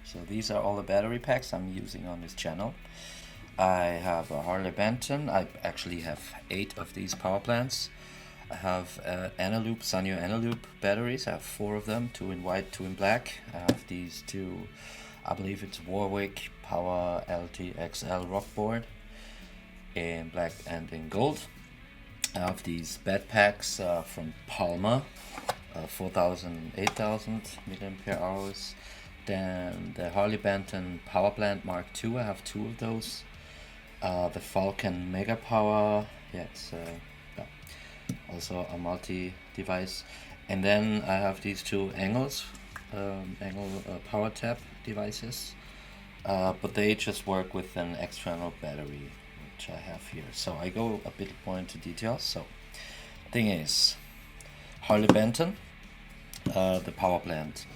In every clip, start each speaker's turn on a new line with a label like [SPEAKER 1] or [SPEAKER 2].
[SPEAKER 1] So these are all the battery packs I'm using on this channel. I have a Harley Benton. I actually have 8 of these power plants. I have Eneloop, Sanyo Eneloop batteries. I have 4 of them, 2 in white, 2 in black. I have these 2, I believe it's Warwick Power LTXL rock board in black and in gold. I have these bed packs from Palmer, 4000, 8000 milliampere hours. Then the Harley Benton Power Plant Mark II, I have 2 of those. The Falcon Mega Power, yeah, it's also a multi-device. And then I have these 2 Engels, power tap devices, but they just work with an external battery, which I have here. So I go a bit more into details. So thing is, Harley Benton, the power plant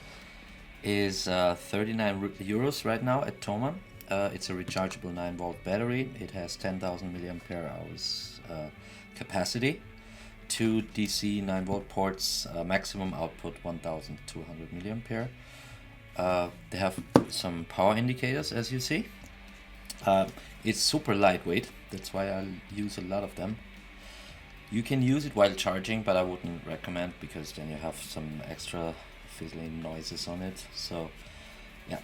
[SPEAKER 1] is 39 euros right now at Thomann. It's a rechargeable 9-volt battery. It has 10,000 milliampere hours capacity. 2 DC 9-volt ports, maximum output 1,200 milliampere. They have some power indicators, as you see. It's super lightweight, that's why I use a lot of them. You can use it while charging, but I wouldn't recommend, because then you have some extra fizzling noises on it. So yeah,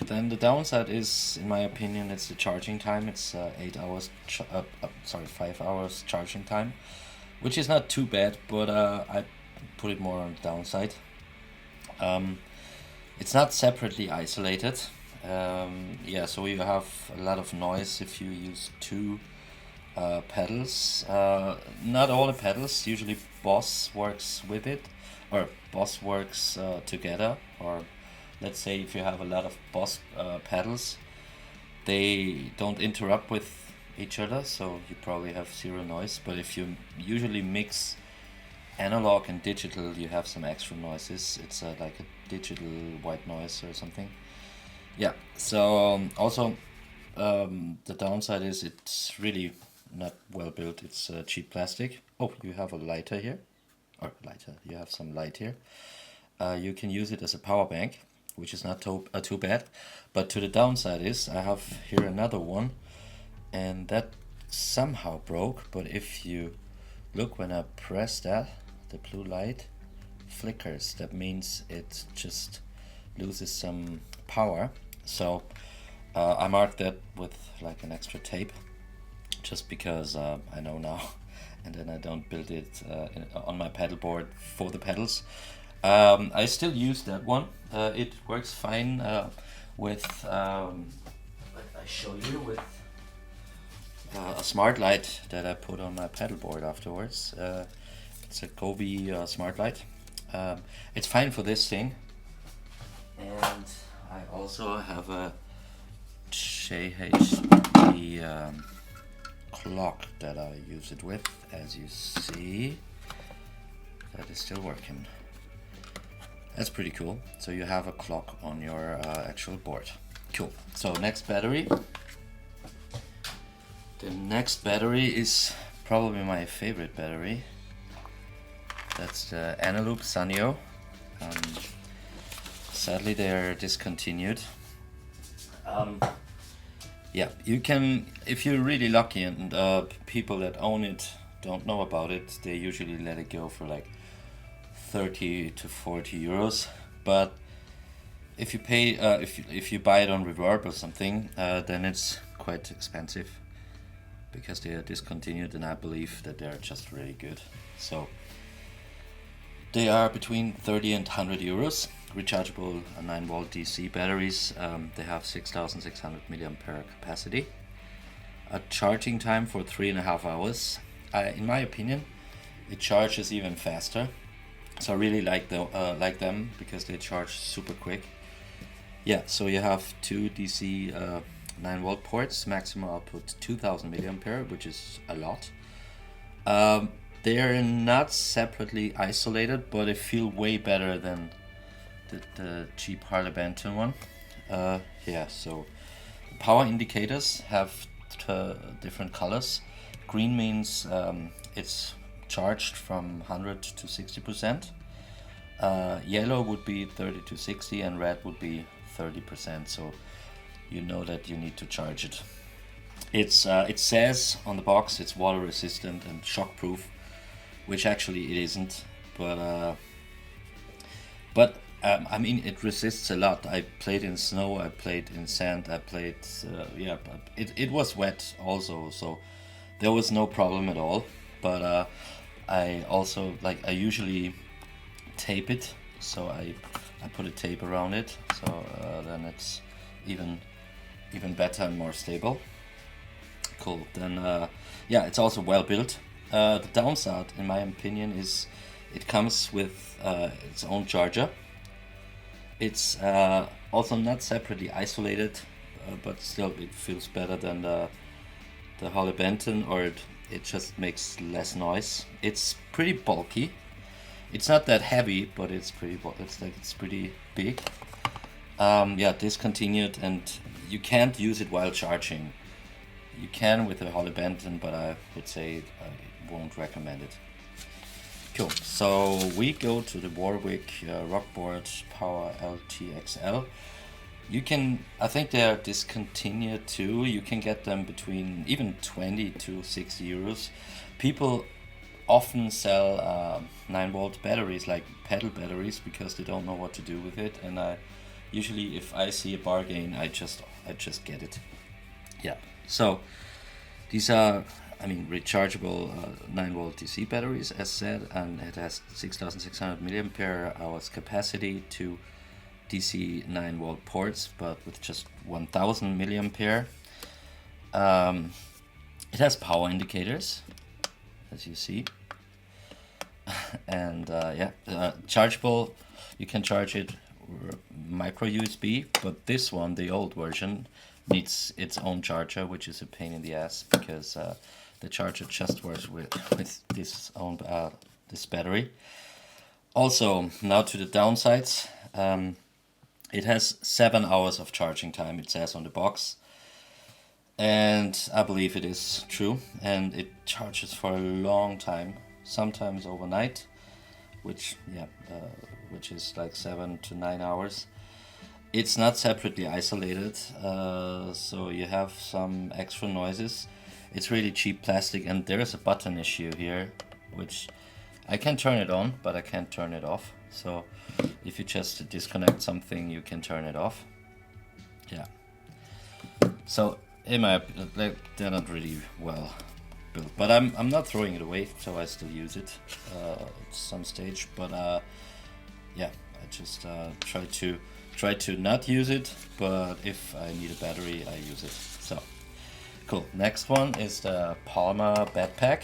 [SPEAKER 1] then the downside is, in my opinion, it's the charging time. It's 5 hours charging time, which is not too bad, but I put it more on the downside. It's not separately isolated. Yeah, so you have a lot of noise if you use 2 pedals. Not all the pedals, usually Boss works with it, or Boss works together. Or let's say if you have a lot of Boss pedals, they don't interrupt with each other, so you probably have 0 noise. But if you usually mix analog and digital, you have some extra noises. It's like a digital white noise or something. Yeah, so also the downside is it's really not well built. It's cheap plastic. Oh, you have a lighter here, or lighter, you have some light here. You can use it as a power bank, which is not too bad. But to the downside is, I have here another one, and that somehow broke. But if you look, when I press that, the blue light flickers. That means it just loses some power. So I marked that with like an extra tape, just because I know now, and then I don't build it on my pedal board for the pedals. I still use that one. It works fine with, I show you, with a smart light that I put on my pedal board afterwards. It's a Gobi smart light. It's fine for this thing. And I also have a JHD clock that I use it with. As you see, that is still working. That's pretty cool. So you have a clock on your actual board. Cool. So next battery. The next battery is probably my favorite battery. That's the Eneloop Sanyo. Sadly, they're discontinued. Yeah, you can, if you're really lucky, and people that own it don't know about it, they usually let it go for like 30 to 40 euros. But if you pay, if you buy it on Reverb or something, then it's quite expensive, because they are discontinued, and I believe that they're just really good. So they are between 30 and 100 euros. Rechargeable 9-volt DC batteries. They have 6,600 milliampere capacity. A charging time for 3.5 hours. In my opinion, it charges even faster. So I really like them, because they charge super quick. Yeah, so you have 2 DC 9-volt ports, maximum output 2,000 milliampere, which is a lot. They are not separately isolated, but they feel way better than the cheap Harley Benton one. Yeah, so power indicators have different colors. Green means it's charged from 100 to 60%. Yellow would be 30 to 60, and red would be 30%, so you know that you need to charge it. It says on the box it's water resistant and shockproof, which actually it isn't, but I mean, it resists a lot. I played in snow, I played in sand, I played it was wet also, so there was no problem at all. But I also, like, I usually tape it, so I put a tape around it, so then it's even better and more stable. Cool. Then yeah, it's also well built. The downside, in my opinion, is it comes with its own charger. It's also not separately isolated, but still it feels better than the Holly Benton, or it just makes less noise. It's pretty bulky. It's not that heavy, but it's pretty it's pretty big. Yeah, discontinued, and you can't use it while charging. You can with the Holly Benton, but I would say I won't recommend it. Cool. So we go to the Warwick Rockboard Power LTXL. You can, I think they're discontinued too. You can get them between even 20 to 60 euros. People often sell 9-volt batteries, like pedal batteries, because they don't know what to do with it. And I usually, if I see a bargain, I just get it. Yeah. So these are, I mean, rechargeable 9-volt DC batteries, as said, and it has 6,600 milliampere hours capacity, to DC 9-volt ports, but with just 1,000 milliampere. It has power indicators, as you see, and yeah, chargeable. You can charge it micro USB, but this one, the old version, needs its own charger, which is a pain in the ass, because the charger just works with this this battery. Also, now to the downsides. It has 7 hours of charging time, it says on the box, and I believe it is true, and it charges for a long time, sometimes overnight, which is like 7 to 9 hours. It's not separately isolated, so you have some extra noises. It's really cheap plastic, and there is a button issue here, which I can turn it on, but I can't turn it off. So if you just disconnect something, you can turn it off. Yeah. So in my, like, they're not really well built, but I'm not throwing it away, so I still use it at some stage. But yeah, I just try to not use it, but if I need a battery, I use it. So cool. Next one is the Palmer backpack.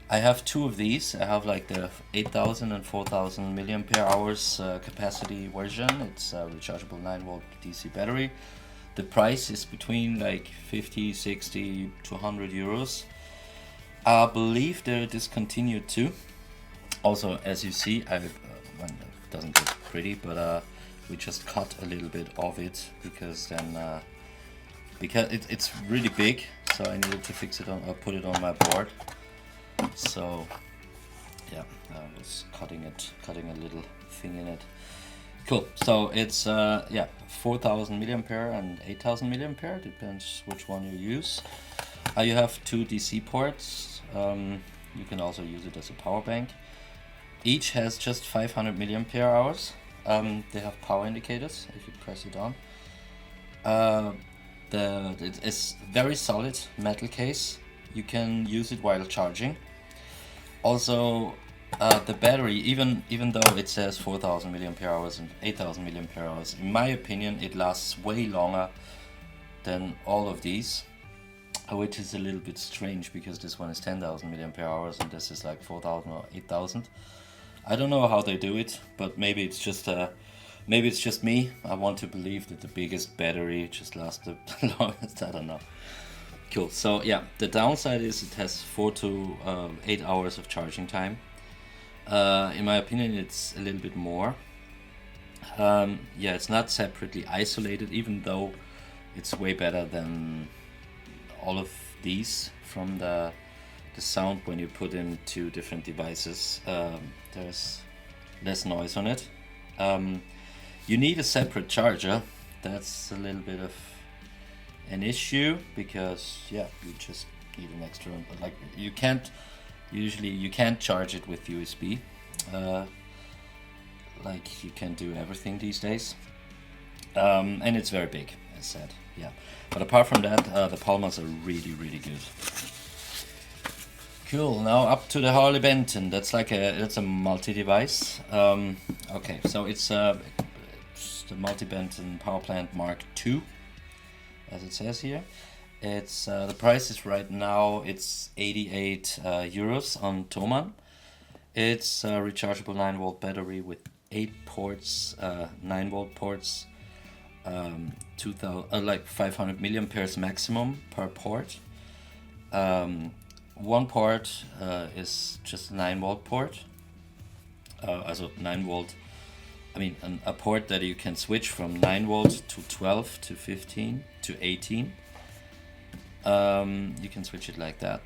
[SPEAKER 1] I have 2 of these. I have like the 8,000 and 4,000 milliampere hours capacity version. It's a rechargeable 9-volt DC battery. The price is between like 50, 60 to 100 euros. I believe they're discontinued too. Also, as you see, well, it doesn't look pretty, but we just cut a little bit of it, because then because it's really big, so I needed to fix it on, or put it on my board. So yeah, I was cutting a little thing in it. Cool. So it's yeah, 4,000 milliampere and 8,000 milliampere, depends which one you use. You have 2 DC ports. You can also use it as a power bank. Each has just 500 milliampere hours. They have power indicators if you press it on. It is very solid metal case. You can use it while charging. Also, the battery, even though it says 4,000 milliampere hours and 8,000 milliampere hours, in my opinion, it lasts way longer than all of these, which is a little bit strange, because this one is 10,000 milliampere hours and this is like 4,000 or 8,000. I don't know how they do it, but maybe it's just me. I want to believe that the biggest battery just lasts the longest. I don't know. Cool. So yeah, the downside is it has 4 to 8 hours of charging time. In my opinion, it's a little bit more. Yeah, it's not separately isolated, even though it's way better than all of these from the sound when you put in 2 different devices. There's less noise on it. You need a separate charger. That's a little bit of an issue because yeah, you just need an extra. But like you can't charge it with USB. Like you can do everything these days, and it's very big, as said. Yeah, but apart from that, the Palmas are really good. Cool. Now up to the Harley Benton. That's a multi-device. Okay, so it's the multi Benton Power Plant Mark II, as it says here. It's the price is right now it's 88 euros on Thomann. It's a rechargeable 9-volt battery with 8 ports, 9-volt ports, 2000 like 500 milliamperes maximum per port. One port is just a 9-volt port, also 9-volt. I mean, a port that you can switch from 9-volt to 12 to 15 to 18. You can switch it like that.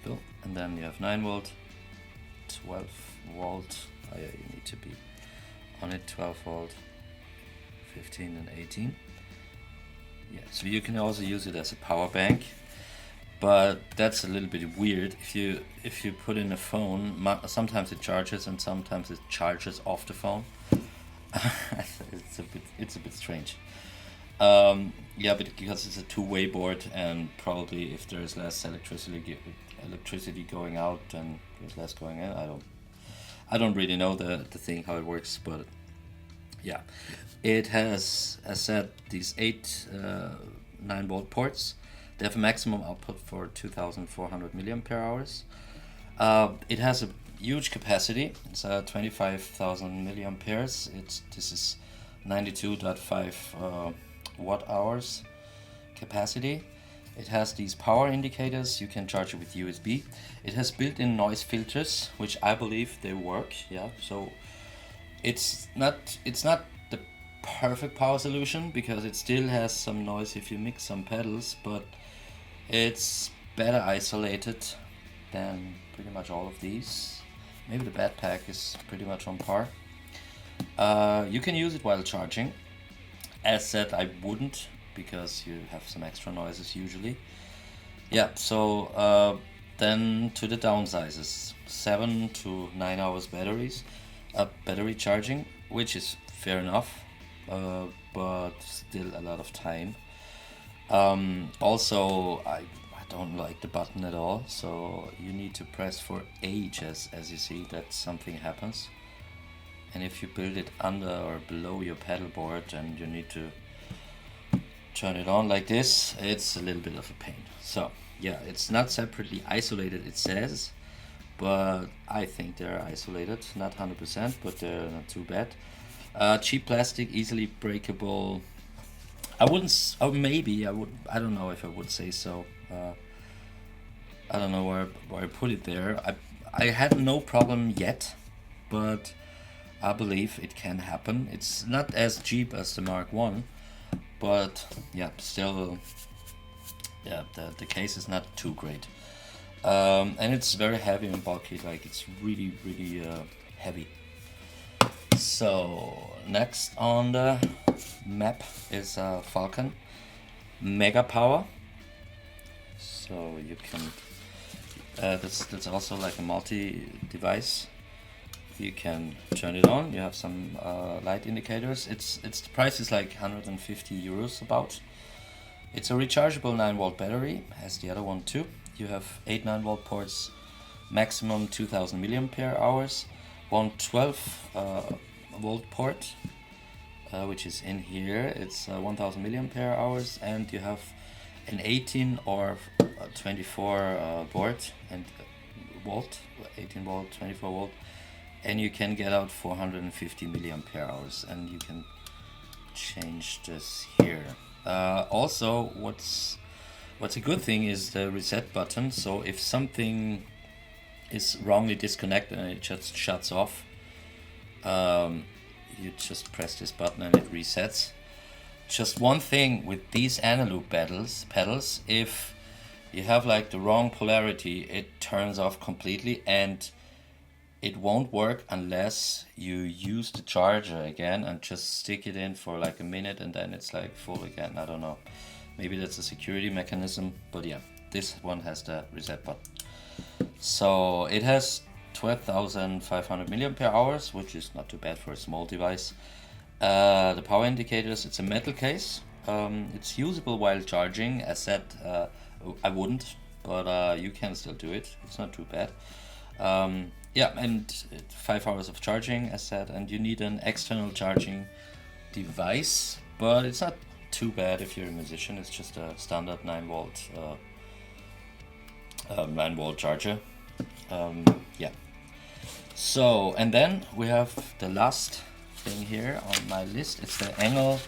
[SPEAKER 1] Cool. And then you have 9-volt, 12-volt. Oh yeah, you need to be on it. 12-volt, 15 and 18. Yeah, so you can also use it as a power bank, but that's a little bit weird. If you put in a phone, sometimes it charges and sometimes it charges off the phone. It's a bit strange. Yeah, but because it's a two-way board, and probably if there is less electricity going out and there's less going in, I don't really know the thing how it works, but yeah, it has, as said, these 8 9-volt ports. They have a maximum output for 2,400 milliampere hours. It has a huge capacity. It's 25,000 milliamperes. This is 92.5 watt hours capacity. It has these power indicators. You can charge it with USB. It has built-in noise filters, which I believe they work. Yeah, so it's not the perfect power solution because it still has some noise if you mix some pedals, but it's better isolated than pretty much all of these. Maybe the backpack is pretty much on par. You can use it while charging. As said, I wouldn't because you have some extra noises usually. Yeah, so then to the downsizes. 7 to 9 hours battery charging, which is fair enough, but still a lot of time. Also, I don't like the button at all, so you need to press for ages as you see that something happens. And if you build it under or below your pedal board and you need to turn it on like this, it's a little bit of a pain. So yeah, it's not separately isolated, it says, but I think they're isolated, not 100%, but they're not too bad. Cheap plastic, easily breakable. I wouldn't, or maybe I would, I don't know if I would say so. I don't know where I put it there. I had no problem yet, but I believe it can happen. It's not as cheap as the Mark 1, but yeah, still, yeah, the case is not too great. And it's very heavy and bulky, like it's really heavy. So next on the map is Falcon Mega Power. So you can, that's also like a multi-device. You can turn it on. You have some light indicators. The price is like 150 euros about. It's a rechargeable 9-volt battery, as the other one too. You have 8 9-volt ports, maximum 2000 milliampere hours. One 12-volt port, which is in here. It's 1000 milliampere hours, and you have an 18 or 24 volt and volt, 18 volt, 24 volt. And you can get out 450 milliampere hours, and you can change this here. Also, what's a good thing is the reset button. So if something is wrongly disconnected and it just shuts off, you just press this button and it resets. Just one thing with these analoop pedals, if you have like the wrong polarity, it turns off completely, and it won't work unless you use the charger again and just stick it in for like a minute and then it's like full again. I don't know. Maybe that's a security mechanism, but yeah, this one has the reset button. So it has 12,500 milliampere hours, which is not too bad for a small device. The power indicators, it's a metal case. It's usable while charging. As said, I wouldn't, but you can still do it. It's not too bad. Yeah, and 5 hours of charging, as said, and you need an external charging device, but it's not too bad if you're a musician. It's just a standard 9 volt charger. Yeah. So, and then we have the last thing here on my list. It's the Engel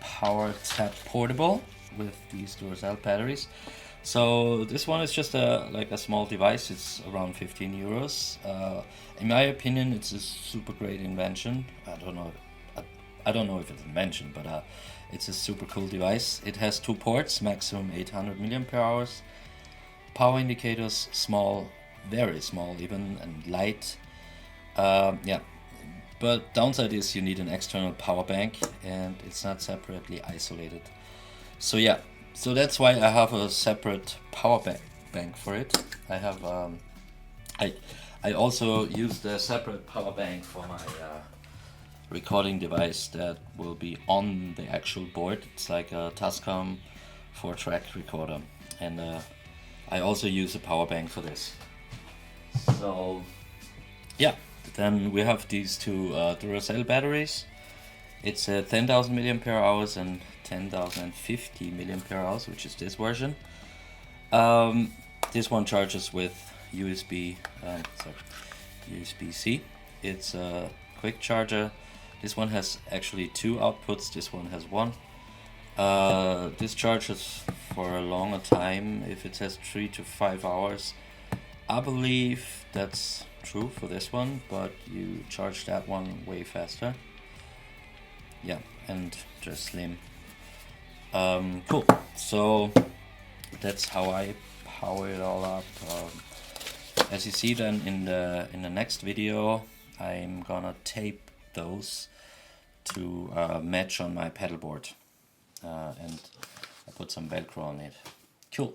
[SPEAKER 1] Power Tap Portable with these Duracell batteries. So this one is just like a small device. It's around 15 euros. In my opinion, it's a super great invention. I don't know if it's an invention, but it's a super cool device. It has 2 ports, maximum 800 milliampere hours. Power indicators, small, very small even, and light. Yeah, but downside is you need an external power bank and it's not separately isolated. So yeah, so that's why I have a separate power bank for it. I have I also use the separate power bank for my recording device that will be on the actual board. It's like a Tascam 4-track recorder, and I also use a power bank for this. So yeah, then we have these 2 Duracell batteries. It's 10,000 milliampere hours and 10,050 milliampere hours, which is this version. This one charges with USB-C. It's a quick charger. This one has actually 2 outputs. This one has 1. This charges for a longer time. If it says 3 to 5 hours, I believe that's true for this one, but you charge that one way faster. Yeah, and just slim. Cool. So that's how I power it all up. As you see then in the next video, I'm gonna tape those to match on my pedal board, and I put some Velcro on it. Cool.